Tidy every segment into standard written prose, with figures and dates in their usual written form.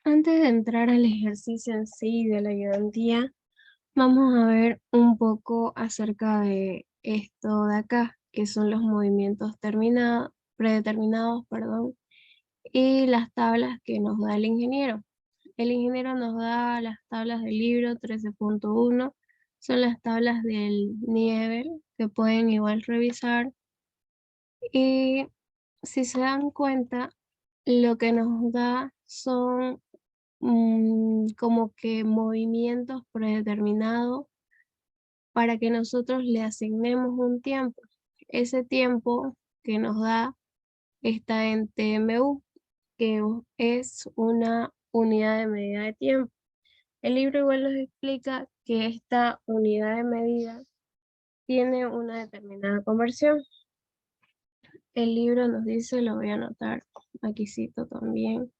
Antes de entrar al ejercicio en sí de la ayudantía, vamos a ver un poco acerca de esto de acá, que son los movimientos predeterminados, perdón, y las tablas que nos da el ingeniero. El ingeniero nos da las tablas del libro 13.1, son las tablas del nivel que pueden igual revisar. Y si se dan cuenta, lo que nos da son como que movimientos predeterminados para que nosotros le asignemos un tiempo. Ese tiempo que nos da está en TMU, que es una unidad de medida de tiempo. El libro igual nos explica que esta unidad de medida tiene una determinada conversión. El libro nos dice, lo voy a anotar, aquí cito también.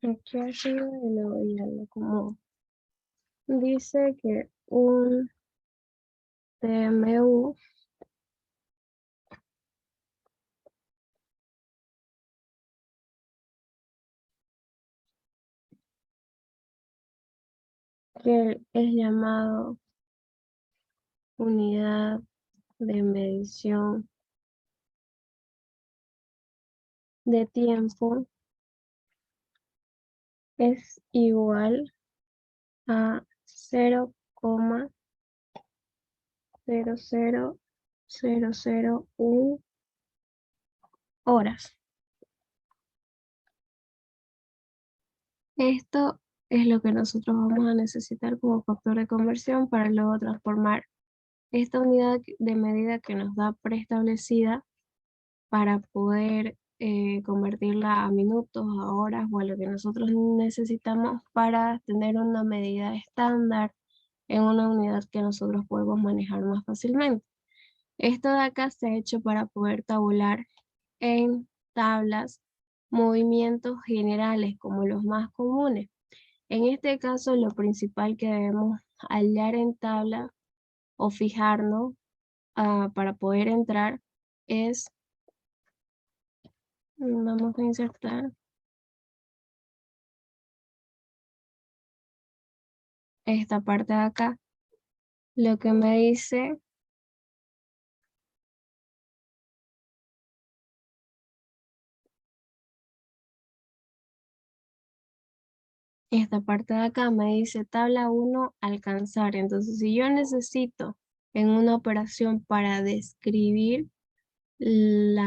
Aquí arriba y lo voy a como dice que un TMU que es llamado unidad de medición de tiempo, es igual a 0,00001 horas. Esto es lo que nosotros vamos a necesitar como factor de conversión para luego transformar esta unidad de medida que nos da preestablecida para poder convertirla a minutos, a horas o a lo que nosotros necesitamos para tener una medida estándar en una unidad que nosotros podemos manejar más fácilmente. Esto de acá se ha hecho para poder tabular en tablas movimientos generales como los más comunes. En este caso, lo principal que debemos hallar en tabla o fijarnos para poder entrar es, vamos a insertar esta parte de acá. Lo que me dice esta parte de acá, me dice tabla 1 alcanzar. Entonces, si yo necesito en una operación para describir el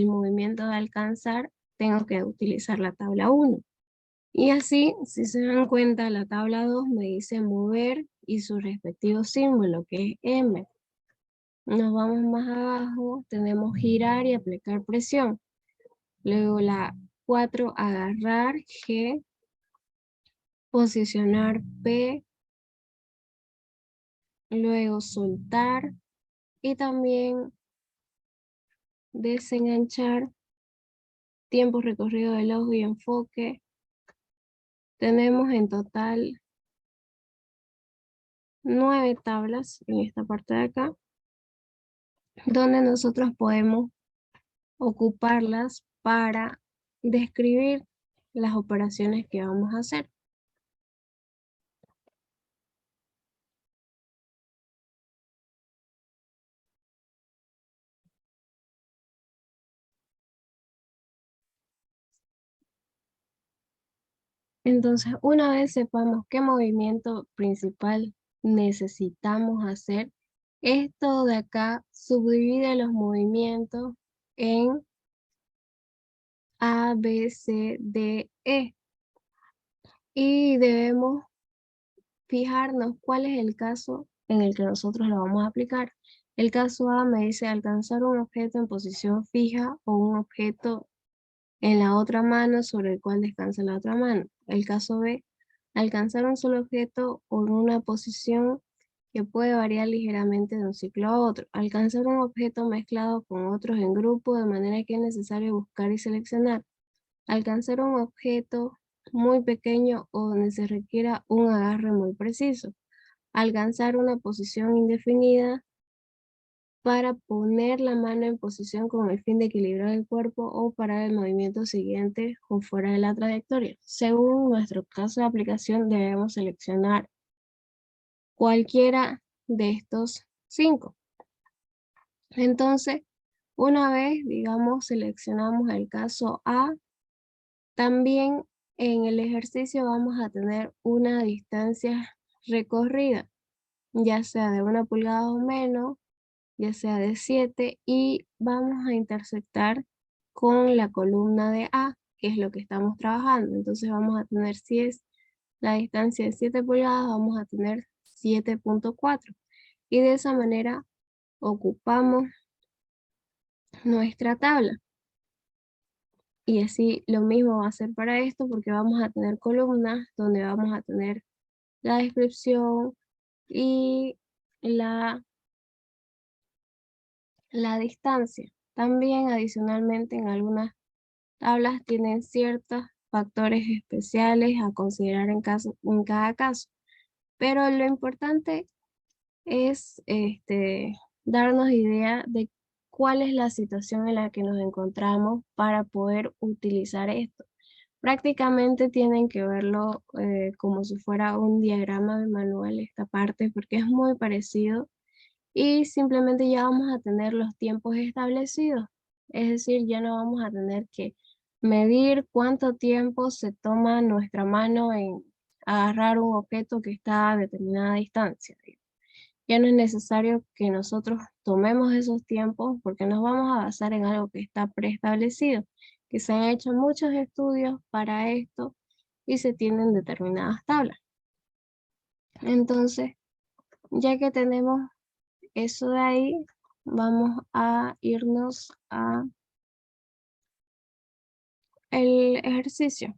movimiento de alcanzar, tengo que utilizar la tabla 1. Y así, si se dan cuenta, la tabla 2 me dice mover y su respectivo símbolo, que es M. Nos vamos más abajo, tenemos girar y aplicar presión. Luego la 4, agarrar, G, posicionar, P, luego soltar y también desenganchar, tiempo recorrido del ojo y enfoque. Tenemos en total 9 tablas en esta parte de acá, donde nosotros podemos ocuparlas para describir las operaciones que vamos a hacer. Entonces, una vez sepamos qué movimiento principal necesitamos hacer, esto de acá subdivide los movimientos en A, B, C, D, E. Y debemos fijarnos cuál es el caso en el que nosotros lo vamos a aplicar. El caso A me dice alcanzar un objeto en posición fija o un objeto en la otra mano sobre el cual descansa la otra mano. El caso B, alcanzar un solo objeto o en una posición que puede variar ligeramente de un ciclo a otro. Alcanzar un objeto mezclado con otros en grupo de manera que es necesario buscar y seleccionar. Alcanzar un objeto muy pequeño o donde se requiera un agarre muy preciso. alcanzar una posición indefinida para poner la mano en posición con el fin de equilibrar el cuerpo o parar el movimiento siguiente o fuera de la trayectoria. Según nuestro caso de aplicación, debemos seleccionar cualquiera de estos 5. Entonces, una vez, digamos, seleccionamos el caso A, también en el ejercicio vamos a tener una distancia recorrida, ya sea de 1 pulgada o menos, ya sea de 7, y vamos a intersectar con la columna de A, que es lo que estamos trabajando. Entonces vamos a tener, si es la distancia de 7 pulgadas, vamos a tener 7.4. Y de esa manera ocupamos nuestra tabla. Y así lo mismo va a ser para esto, porque vamos a tener columnas donde vamos a tener la descripción y la distancia. También adicionalmente en algunas tablas tienen ciertos factores especiales a considerar en cada caso. Pero lo importante es darnos idea de cuál es la situación en la que nos encontramos para poder utilizar esto. Prácticamente tienen que verlo como si fuera un diagrama manual esta parte, porque es muy parecido y simplemente ya vamos a tener los tiempos establecidos. Es decir, ya no vamos a tener que medir cuánto tiempo se toma nuestra mano en agarrar un objeto que está a determinada distancia. Ya no es necesario que nosotros tomemos esos tiempos porque nos vamos a basar en algo que está preestablecido, que se han hecho muchos estudios para esto y se tienen determinadas tablas. Entonces, ya que tenemos eso de ahí, vamos a irnos a el ejercicio.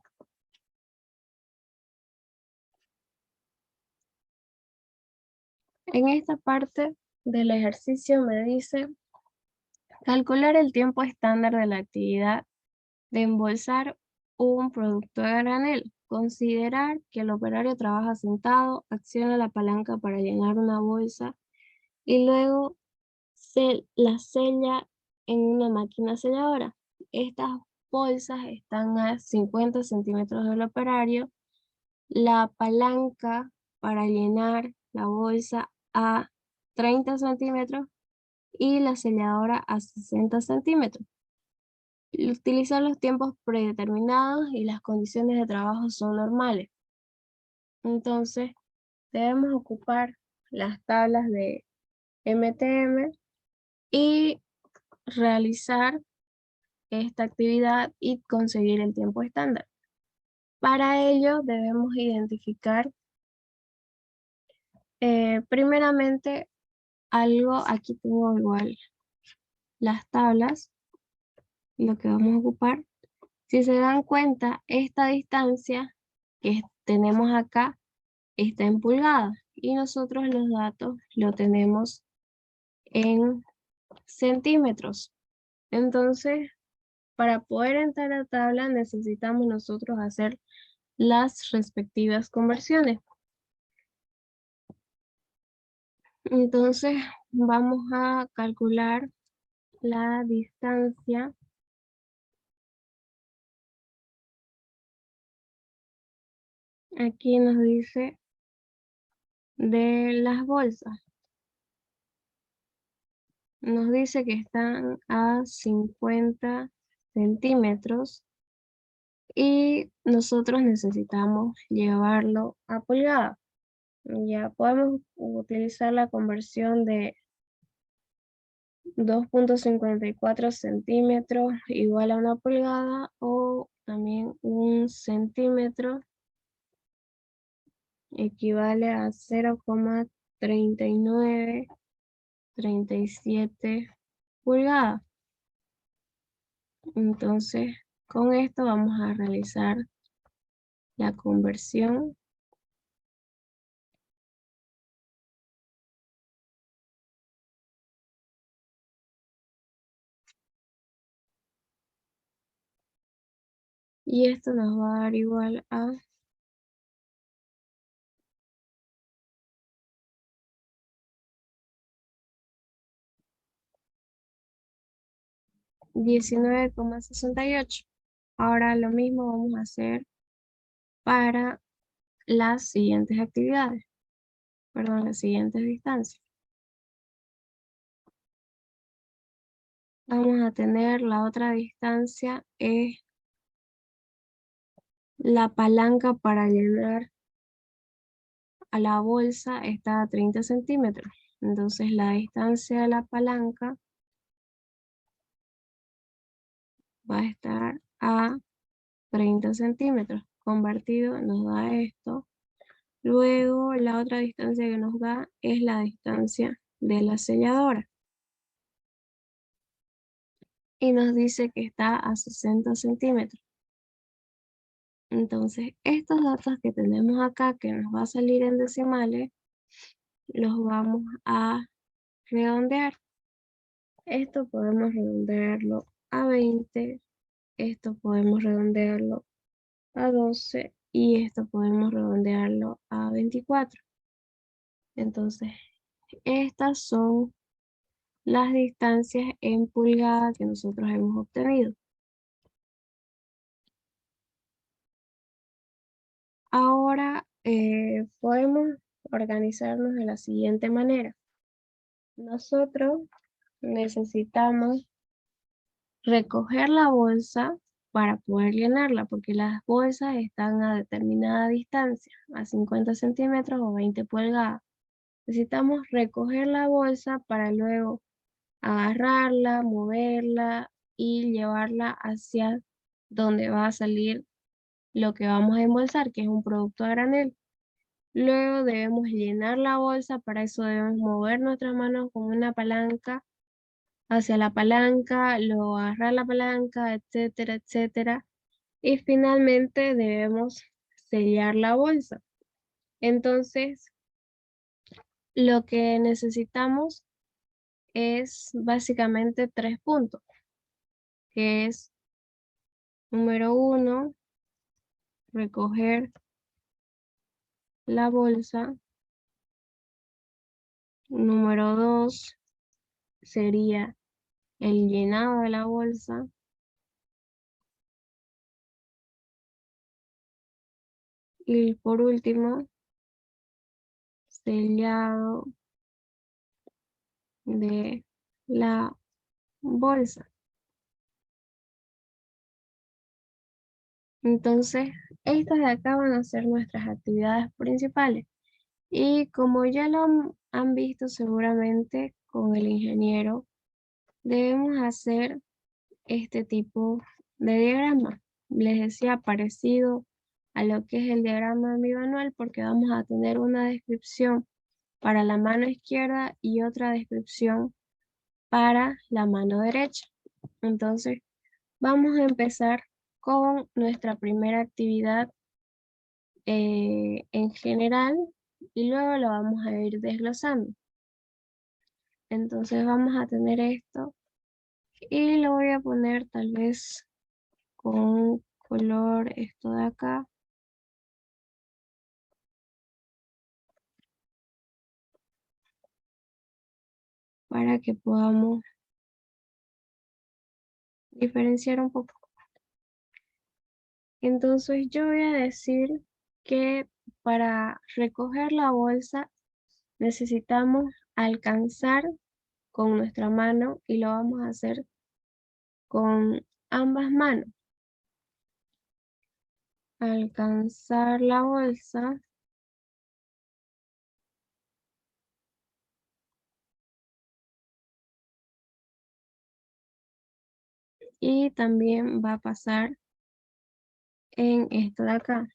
En esta parte del ejercicio me dice calcular el tiempo estándar de la actividad de embolsar un producto de granel. Considerar que el operario trabaja sentado, acciona la palanca para llenar una bolsa y luego se la sella en una máquina selladora. Estas bolsas están a 50 centímetros del operario, la palanca para llenar la bolsa a 30 centímetros y la selladora a 60 centímetros. Utilizar los tiempos predeterminados y las condiciones de trabajo son normales. Entonces, debemos ocupar las tablas de MTM y realizar esta actividad y conseguir el tiempo estándar. Para ello, debemos identificar primeramente algo. Aquí tengo igual las tablas, lo que vamos a ocupar. Si se dan cuenta, esta distancia que tenemos acá está en pulgadas y nosotros los datos lo tenemos en centímetros. Entonces, para poder entrar a la tabla necesitamos nosotros hacer las respectivas conversiones. Entonces, vamos a calcular la distancia. Aquí nos dice de las bolsas. Nos dice que están a 50 centímetros y nosotros necesitamos llevarlo a pulgadas. Ya podemos utilizar la conversión de 2.54 centímetros igual a 1 pulgada, o también 1 centímetro equivale a 0,3937 pulgadas. Entonces, con esto vamos a realizar la conversión. Y esto nos va a dar igual a 19,68. Ahora lo mismo vamos a hacer para las siguientes actividades, perdón, las siguientes distancias. Vamos a tener la otra distancia, es la palanca para llenar a la bolsa está a 30 centímetros. Entonces la distancia de la palanca va a estar a 30 centímetros. Convertido nos da esto. Luego la otra distancia que nos da es la distancia de la selladora. Y nos dice que está a 60 centímetros. Entonces estos datos que tenemos acá, que nos va a salir en decimales, los vamos a redondear. Esto podemos redondearlo a 20, esto podemos redondearlo a 12 y esto podemos redondearlo a 24. Entonces, estas son las distancias en pulgadas que nosotros hemos obtenido. Ahora podemos organizarnos de la siguiente manera. Nosotros necesitamos recoger la bolsa para poder llenarla, porque las bolsas están a determinada distancia, a 50 centímetros o 20 pulgadas. Necesitamos recoger la bolsa para luego agarrarla, moverla y llevarla hacia donde va a salir lo que vamos a embolsar, que es un producto a granel. Luego debemos llenar la bolsa, para eso debemos mover nuestras manos con una palanca hacia la palanca, luego agarrar la palanca, etcétera, etcétera. Y finalmente debemos sellar la bolsa. Entonces, lo que necesitamos es básicamente 3 puntos, que es número 1, recoger la bolsa. Número 2 sería el llenado de la bolsa. Y por último, sellado de la bolsa. Entonces, estas de acá van a ser nuestras actividades principales. Y como ya lo han visto seguramente con el ingeniero, debemos hacer este tipo de diagrama. Les decía, parecido a lo que es el diagrama de mi manual, porque vamos a tener una descripción para la mano izquierda y otra descripción para la mano derecha. Entonces, vamos a empezar con nuestra primera actividad en general y luego lo vamos a ir desglosando. Entonces vamos a tener esto y lo voy a poner tal vez con color esto de acá. Para que podamos diferenciar un poco. Entonces yo voy a decir que para recoger la bolsa necesitamos alcanzar con nuestra mano y lo vamos a hacer con ambas manos. Alcanzar la bolsa y también va a pasar en esto de acá.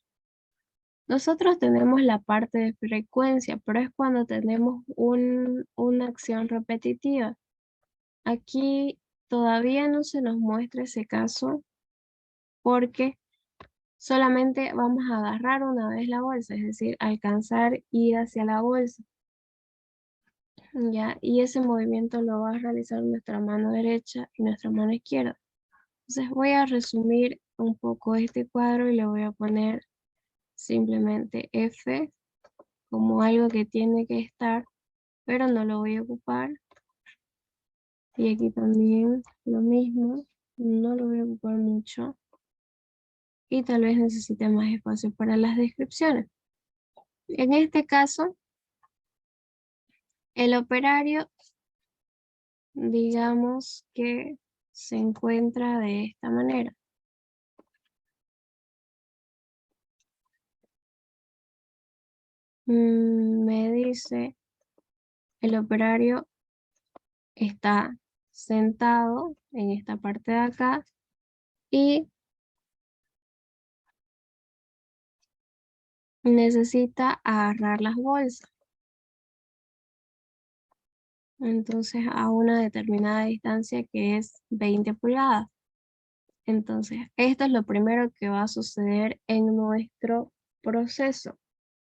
Nosotros tenemos la parte de frecuencia, pero es cuando tenemos una acción repetitiva. Aquí todavía no se nos muestra ese caso porque solamente vamos a agarrar una vez la bolsa, es decir, alcanzar, ir hacia la bolsa. ¿Ya? Y ese movimiento lo va a realizar nuestra mano derecha y nuestra mano izquierda. Entonces voy a resumir un poco este cuadro y le voy a poner simplemente F como algo que tiene que estar, pero no lo voy a ocupar. Y aquí también lo mismo, no lo voy a ocupar mucho. Y tal vez necesite más espacio para las descripciones. En este caso, el operario, digamos que se encuentra de esta manera. Me dice, el operario está sentado en esta parte de acá y necesita agarrar las bolsas. Entonces a una determinada distancia que es 20 pulgadas. Entonces esto es lo primero que va a suceder en nuestro proceso,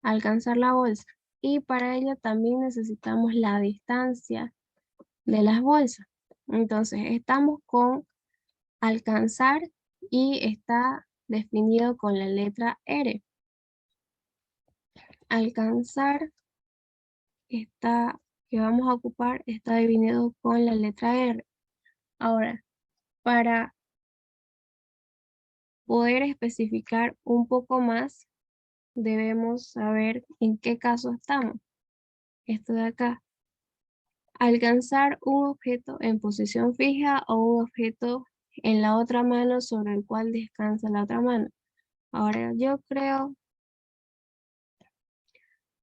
alcanzar la bolsa. Y para ello también necesitamos la distancia de las bolsas. Entonces estamos con alcanzar y está definido con la letra R. Alcanzar está, que vamos a ocupar, está definido con la letra R. Ahora, para poder especificar un poco más, debemos saber en qué caso estamos. Esto de acá. Alcanzar un objeto en posición fija o un objeto en la otra mano sobre el cual descansa la otra mano. Ahora, yo creo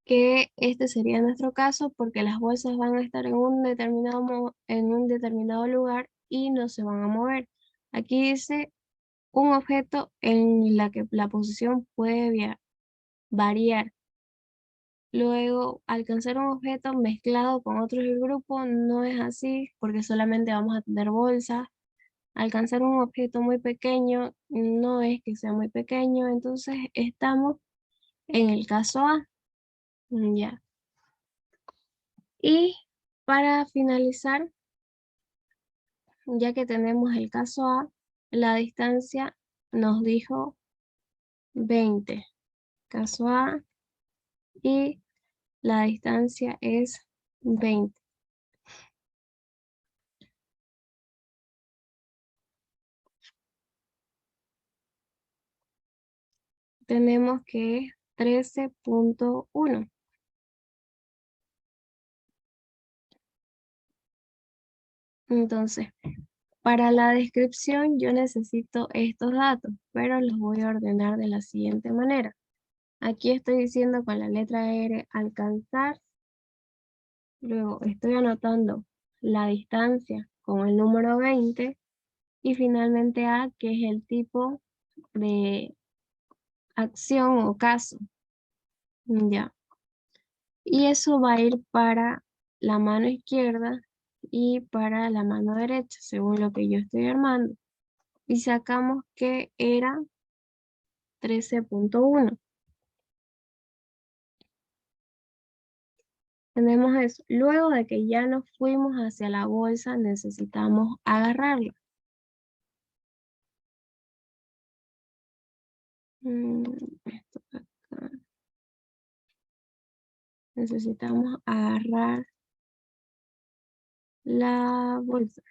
que este sería nuestro caso porque las bolsas van a estar en un determinado lugar y no se van a mover. Aquí dice un objeto en la que la posición puede variar. Luego, alcanzar un objeto mezclado con otros del grupo no es así porque solamente vamos a tener bolsas. Alcanzar un objeto muy pequeño no es que sea muy pequeño, entonces estamos en el caso A. Ya. Y para finalizar, ya que tenemos el caso A, la distancia nos dijo 20. Caso A y la distancia es 20. Tenemos que es 13.1. Entonces, para la descripción yo necesito estos datos, pero los voy a ordenar de la siguiente manera. Aquí estoy diciendo con la letra R alcanzar, luego estoy anotando la distancia con el número 20 y finalmente A, que es el tipo de acción o caso. Ya. Y eso va a ir para la mano izquierda y para la mano derecha, según lo que yo estoy armando. Y sacamos que era 13.1. Tenemos eso. Luego de que ya nos fuimos hacia la bolsa, necesitamos agarrarla. Esto de acá. Necesitamos agarrar la bolsa.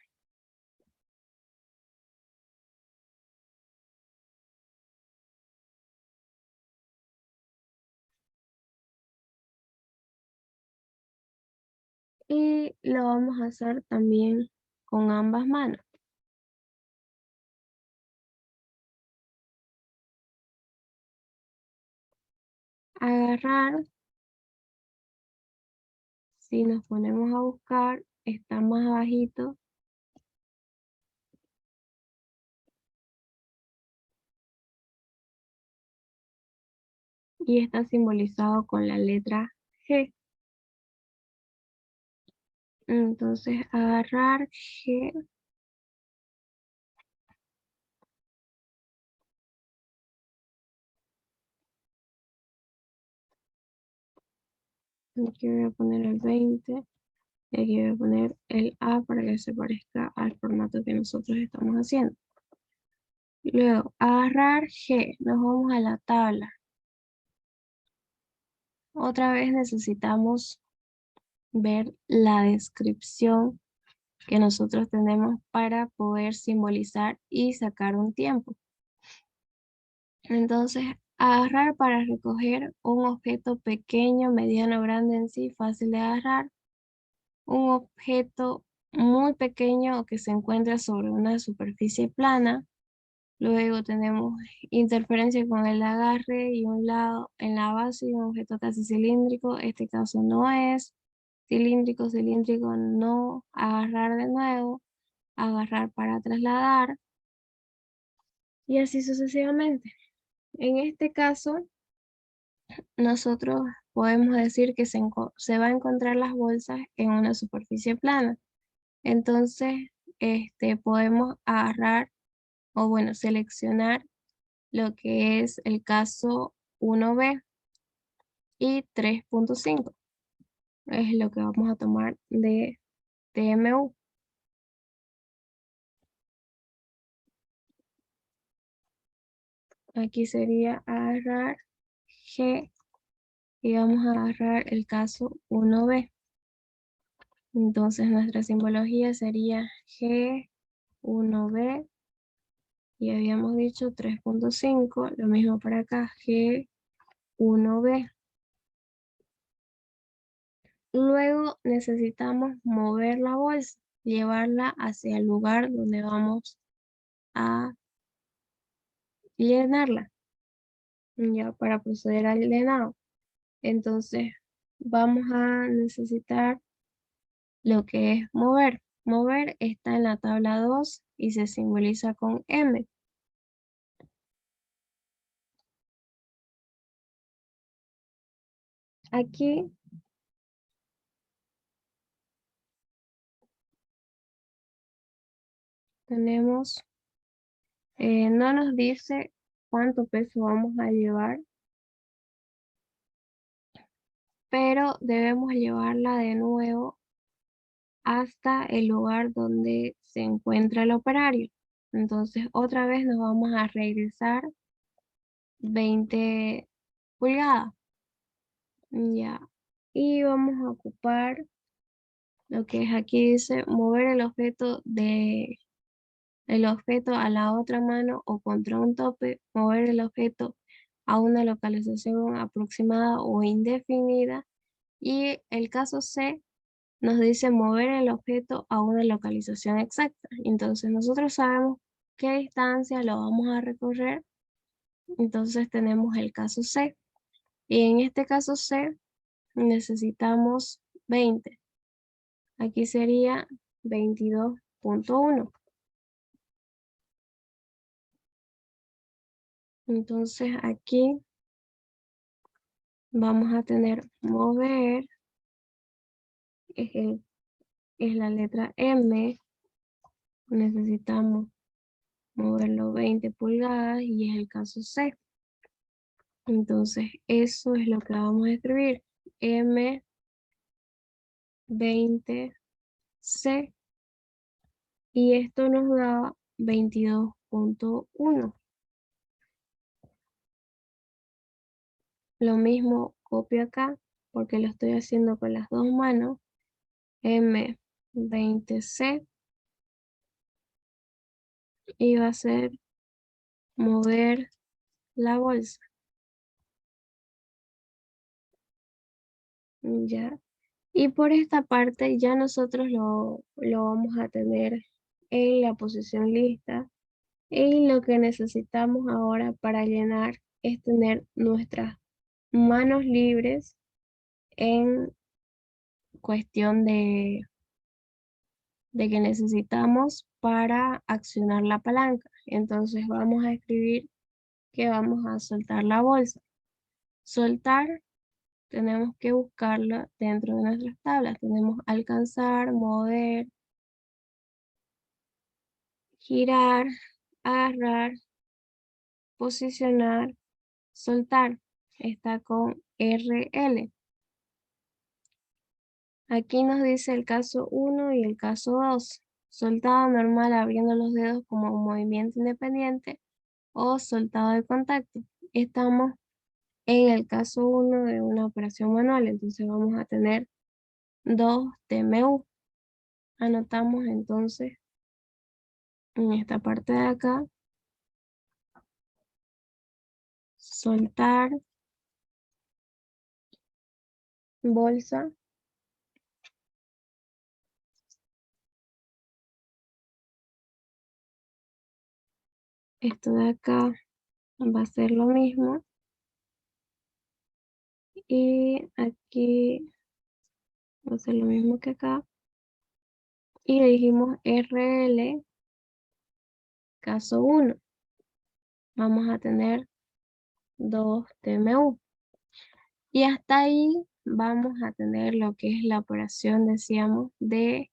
Y lo vamos a hacer también con ambas manos. Agarrar, si nos ponemos a buscar, está más abajito. Y está simbolizado con la letra G. Entonces, agarrar G. Aquí voy a poner el 20. Y aquí voy a poner el A para que se parezca al formato que nosotros estamos haciendo. Luego, agarrar G. Nos vamos a la tabla. Otra vez necesitamos ver la descripción que nosotros tenemos para poder simbolizar y sacar un tiempo. Entonces, agarrar para recoger un objeto pequeño, mediano, grande en sí, fácil de agarrar. Un objeto muy pequeño o que se encuentra sobre una superficie plana. Luego tenemos interferencia con el agarre y un lado en la base y un objeto casi cilíndrico. Este caso no es cilíndrico, cilíndrico no, agarrar de nuevo, agarrar para trasladar y así sucesivamente. En este caso, nosotros podemos decir que se va a encontrar las bolsas en una superficie plana. Entonces, podemos agarrar o bueno, seleccionar lo que es el caso 1B y 3.5. Es lo que vamos a tomar de TMU. Aquí sería agarrar G y vamos a agarrar el caso 1B. Entonces nuestra simbología sería G1B y habíamos dicho 3.5, lo mismo para acá, G1B. Luego necesitamos mover la bolsa, llevarla hacia el lugar donde vamos a llenarla, ya para proceder al llenado. Entonces vamos a necesitar lo que es mover. Mover está en la tabla 2 y se simboliza con M. Aquí tenemos, no nos dice cuánto peso vamos a llevar, pero debemos llevarla de nuevo hasta el lugar donde se encuentra el operario. Entonces otra vez nos vamos a regresar 20 pulgadas. Ya. Y vamos a ocupar lo que es aquí dice mover el objeto a la otra mano o contra un tope, mover el objeto a una localización aproximada o indefinida. Y el caso C nos dice mover el objeto a una localización exacta. Entonces nosotros sabemos qué distancia lo vamos a recorrer. Entonces tenemos el caso C. Y en este caso C necesitamos 20. Aquí sería 22.1. Entonces aquí vamos a tener mover, es, es la letra M. Necesitamos moverlo 20 pulgadas y es el caso C. Entonces eso es lo que vamos a escribir. M20C y esto nos da 22.1. Lo mismo copio acá porque lo estoy haciendo con las dos manos. M20C y va a ser mover la bolsa. Ya. Y por esta parte ya nosotros lo vamos a tener en la posición lista. Y lo que necesitamos ahora para llenar es tener nuestras manos libres en cuestión de que necesitamos para accionar la palanca. Entonces vamos a escribir que vamos a soltar la bolsa. Soltar tenemos que buscarla dentro de nuestras tablas. Tenemos alcanzar, mover, girar, agarrar, posicionar, soltar. Está con RL. Aquí nos dice el caso 1 y el caso 2. Soltado normal abriendo los dedos como un movimiento independiente o soltado de contacto. Estamos en el caso 1 de una operación manual, entonces vamos a tener 2 TMU. Anotamos entonces en esta parte de acá, soltar, bolsa, esto de acá va a ser lo mismo, y aquí va a ser lo mismo que acá, y le dijimos RL, caso 1, vamos a tener 2 TMU. Y hasta ahí vamos a tener lo que es la operación, decíamos, de